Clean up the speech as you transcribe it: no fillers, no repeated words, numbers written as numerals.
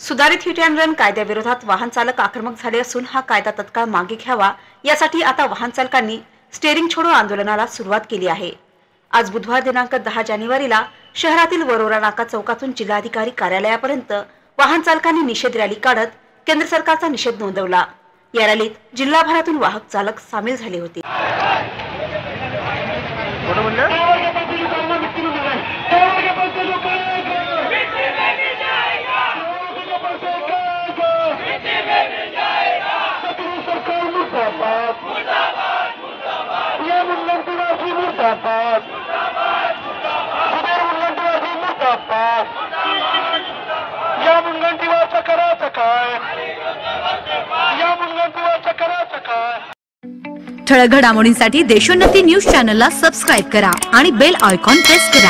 सुधारित hit and run कायद्याविरोधात वाहन चालक आक्रमक झाले असून हा कायदा तत्काळ मागे घ्यावा यासाठी आता वाहन चालकांनी स्टेरिंग छोडो आंदोलनाला सुरुवात केली आहे। आज बुधवार दिनांक 10 जानेवारीला शहरातील वरोरा नाका चौकातून जिल्हाधिकारी कार्यालयापर्यंत वाहन चालकांनी निषेध रॅली काढत केंद्र सरकारचा निषेध नोंदवला। या रॅलीत जिल्हाभरातून वाहक चालक सामील झाले होते। ठळक घडामोडींसाठी देशोन्नती न्यूज चॅनलला सबस्क्राइब करा आणि बेल आयकॉन प्रेस करा।